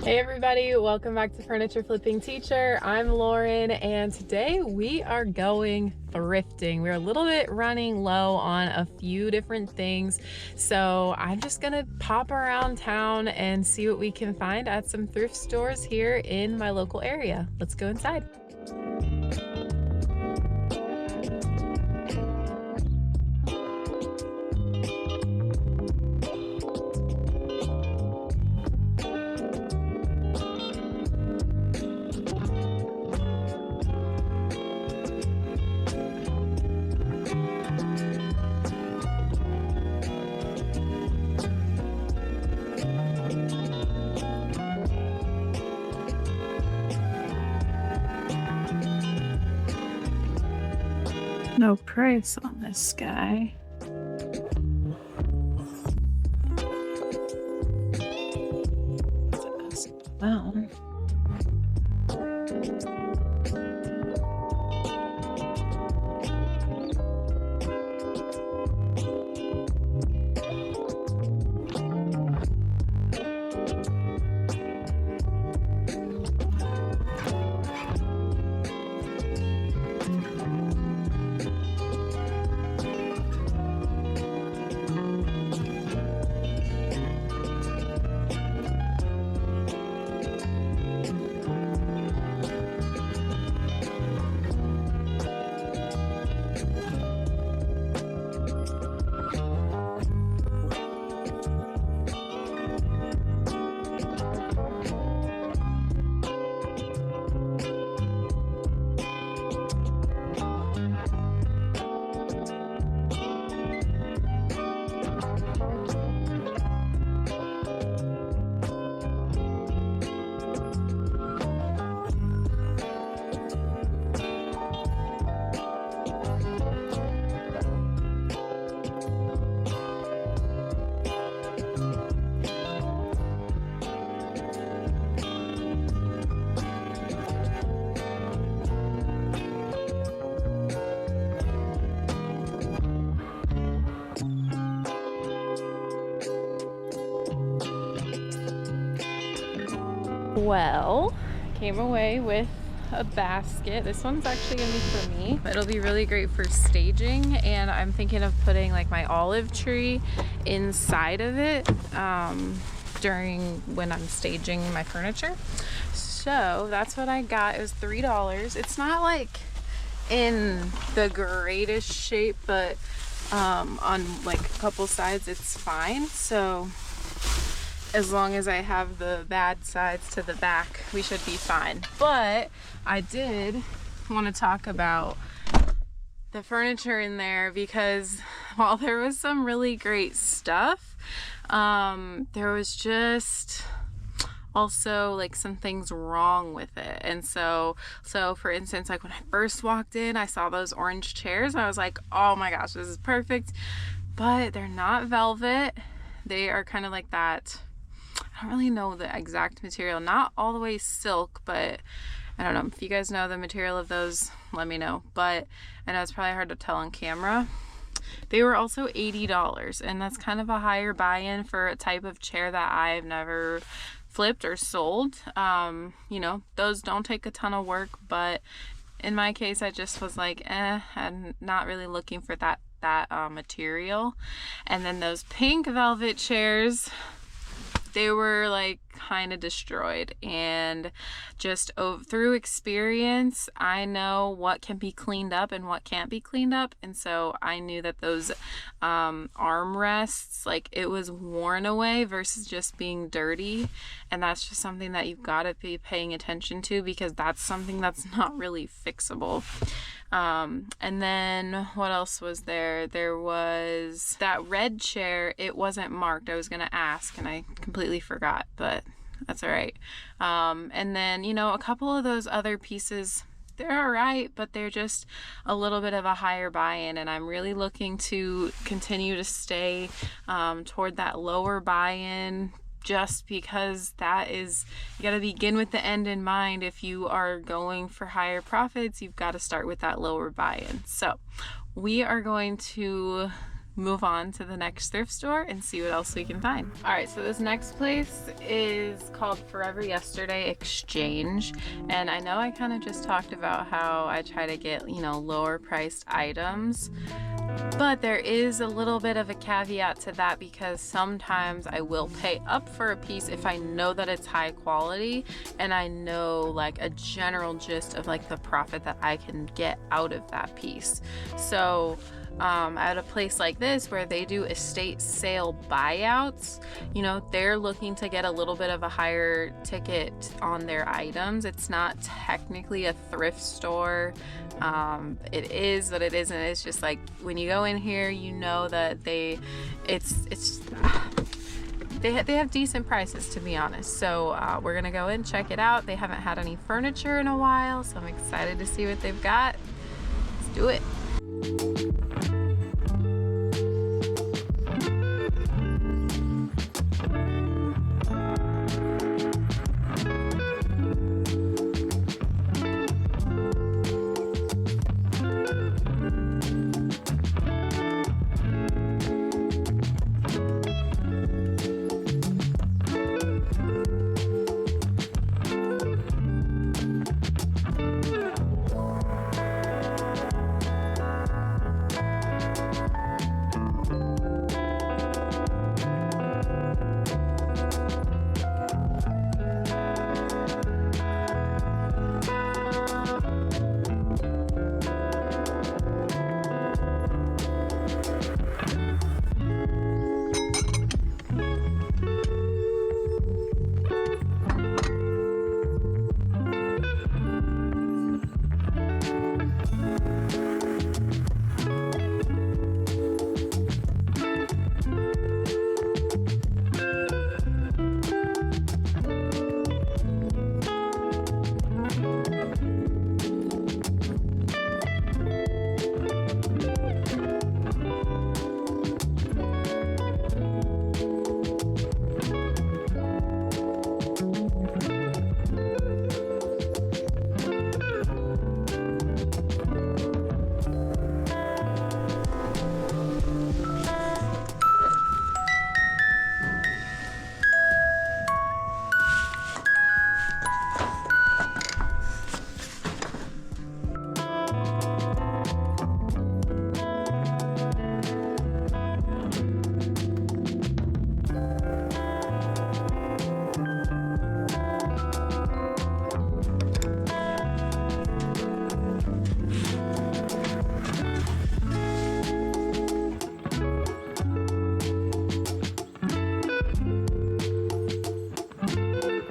Hey everybody, welcome back to Furniture Flipping Teacher. I'm Lauren and today we are going thrifting. We're a little bit running low on a few different things, so I'm just gonna pop around town and see what we can find at some thrift stores here in my local area. Let's go inside. No price on this guy. Well. Well, came away with a basket. This one's actually gonna be for me. It'll be really great for staging, and I'm thinking of putting like my olive tree inside of it during when I'm staging my furniture. So that's what I got. It was $3. It's not like in the greatest shape, but on like a couple sides it's fine. So as long as I have the bad sides to the back, we should be fine. But I did want to talk about the furniture in there because while there was some really great stuff, there was just also like some things wrong with it. And so for instance, like when I first walked in, I saw those orange chairs. I was like, oh my gosh, this is perfect. But they're not velvet. They are kind of like that, I don't really know the exact material, not all the way silk, but I don't know. If you guys know the material of those, let me know. But I know it's probably hard to tell on camera. They were also $80, and that's kind of a higher buy-in for a type of chair that I've never flipped or sold. You know, those don't take a ton of work, but in my case, I just was like, I'm not really looking for that material. And then those pink velvet chairs, they were like kind of destroyed, and just through experience, I know what can be cleaned up and what can't be cleaned up. And so I knew that those armrests, like it was worn away versus just being dirty. And that's just something that you've got to be paying attention to, because that's something that's not really fixable. And then what else was there? There was that red chair. It wasn't marked. I was going to ask and I completely forgot, but that's all right. And then, you know, a couple of those other pieces, they're all right, but they're just a little bit of a higher buy-in, and I'm really looking to continue to stay toward that lower buy-in, just because that is, you got to begin with the end in mind. If you are going for higher profits, you've got to start with that lower buy-in. So we are going to move on to the next thrift store and see what else we can find. All right, so this next place is called Forever Yesterday Exchange. And I know I kind of just talked about how I try to get, you know, lower priced items. But there is a little bit of a caveat to that, because sometimes I will pay up for a piece if I know that it's high quality and I know like a general gist of like the profit that I can get out of that piece. So at a place like this where they do estate sale buyouts, you know, they're looking to get a little bit of a higher ticket on their items. It's not technically a thrift store. It is, but it isn't. It's just like when you go in here, you know that they have decent prices, to be honest. So we're gonna go in, check it out. They haven't had any furniture in a while, so I'm excited to see what they've got. Let's do it.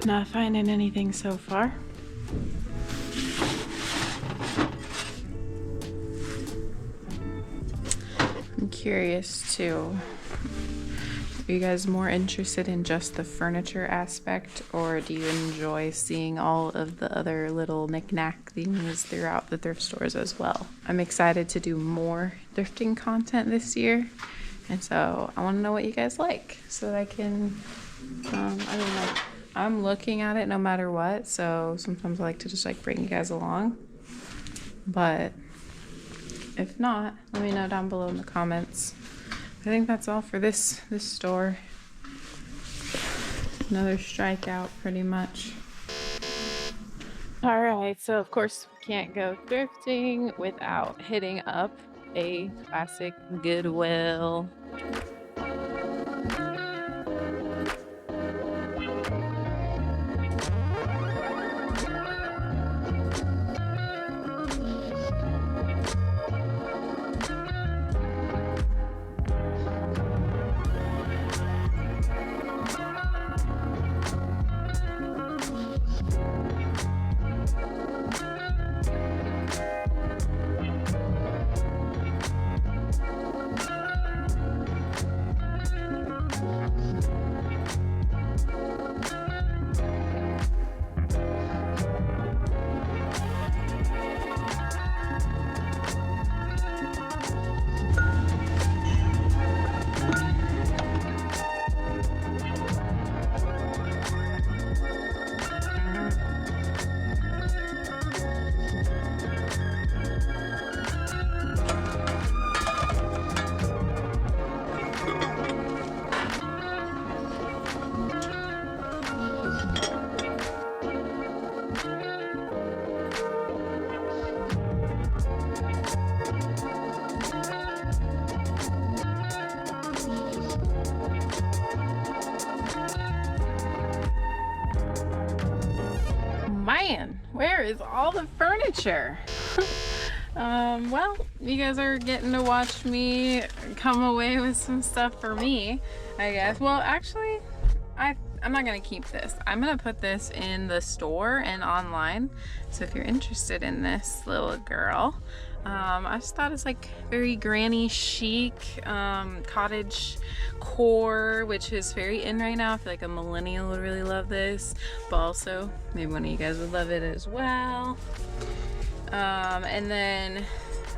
Not finding anything so far. I'm curious too. Are you guys more interested in just the furniture aspect, or do you enjoy seeing all of the other little knick-knack things throughout the thrift stores as well? I'm excited to do more thrifting content this year, and so I want to know what you guys like so that I can, I'm looking at it no matter what, so sometimes I like to just like bring you guys along. But if not, let me know down below in the comments. I think that's all for this store. Another strikeout pretty much. All right, so of course we can't go thrifting without hitting up a classic Goodwill. man, where is all the furniture? Well, you guys are getting to watch me come away with some stuff for me, I guess. Well, actually, I'm not gonna keep this. I'm gonna put this in the store and online. So if you're interested in this little girl, I just thought it's like very granny chic, cottage core, which is very in right now. I feel like a millennial would really love this, but also maybe one of you guys would love it as well. And then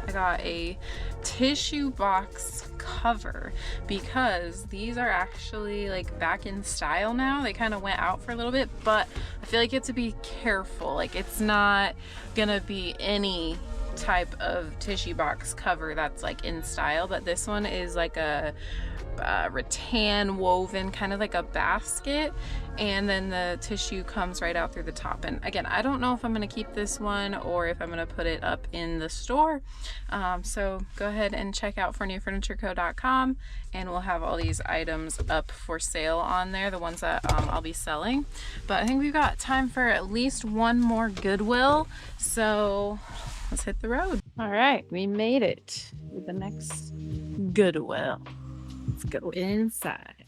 I got a tissue box cover because these are actually like back in style now. They kind of went out for a little bit, but I feel like you have to be careful. Like, it's not gonna be any type of tissue box cover that's like in style, but this one is like a rattan woven, kind of like a basket, and then the tissue comes right out through the top. And again, I don't know if I'm going to keep this one or if I'm going to put it up in the store, so go ahead and check out fornewfurnitureco.com and we'll have all these items up for sale on there, the ones that I'll be selling. But I think we've got time for at least one more Goodwill, so let's hit the road. All right, we made it to the next Goodwill. Let's go inside.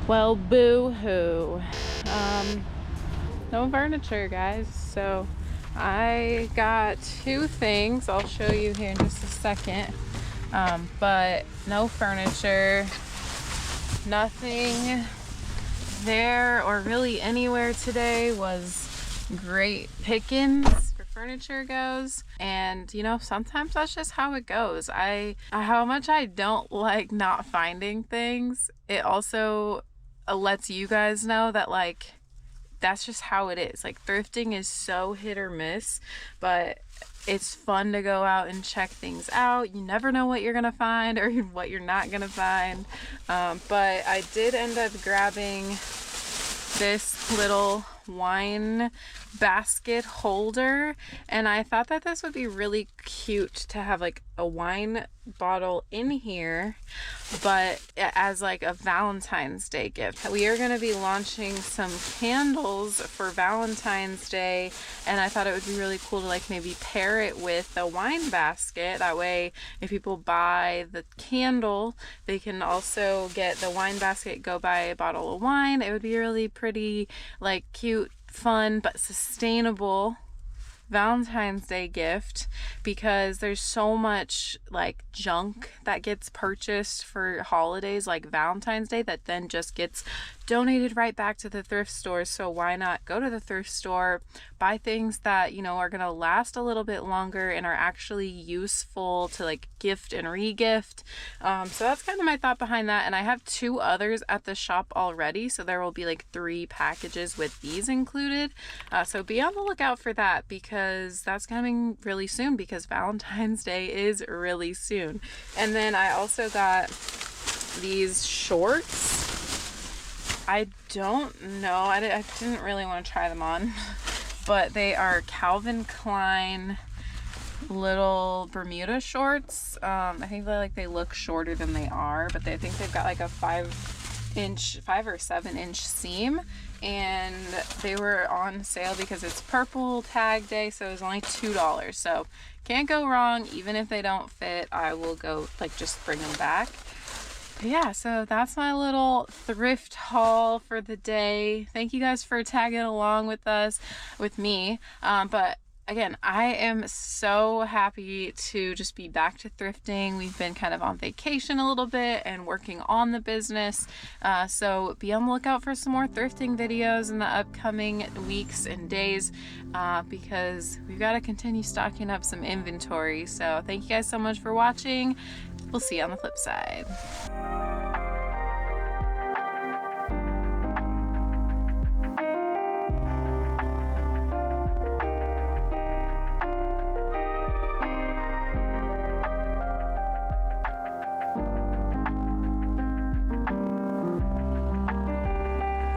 Well, boo-hoo. No furniture, guys. So I got two things I'll show you here in just a second. But no furniture, nothing there or really anywhere today was great pickings for furniture goes. And you know, sometimes that's just how it goes. How much I don't like not finding things, it also lets you guys know that like that's just how it is. Like, thrifting is so hit or miss, but it's fun to go out and check things out. You never know what you're gonna find or what you're not gonna find. But I did end up grabbing this little wine basket holder, and I thought that this would be really cute to have like a wine bottle in here, but as like a Valentine's Day gift. We are going to be launching some candles for Valentine's Day, and I thought it would be really cool to like maybe pair it with a wine basket. That way if people buy the candle, they can also get the wine basket, go buy a bottle of wine. It would be really pretty, like cute, fun, but sustainable Valentine's Day gift, because there's so much like junk that gets purchased for holidays like Valentine's Day that then just gets donated right back to the thrift stores. So why not go to the thrift store, buy things that, you know, are gonna last a little bit longer and are actually useful to like gift and re-gift. So that's kind of my thought behind that, and I have two others at the shop already, so there will be like 3 packages with these included. So be on the lookout for that, because that's coming really soon, because Valentine's Day is really soon. And then I also got these shorts. I don't know. I didn't really want to try them on, but they are Calvin Klein little Bermuda shorts. I think they look shorter than they are, but I think they've got like a 5 or 7 inch seam, and they were on sale because it's purple tag day, so it was only $2. So can't go wrong. Even if they don't fit, I will go just bring them back. But yeah, so that's my little thrift haul for the day. Thank you guys for tagging along with me. But again, I am so happy to just be back to thrifting. We've been kind of on vacation a little bit and working on the business. So be on the lookout for some more thrifting videos in the upcoming weeks and days, because we've got to continue stocking up some inventory. So thank you guys so much for watching. We'll see you on the flip side.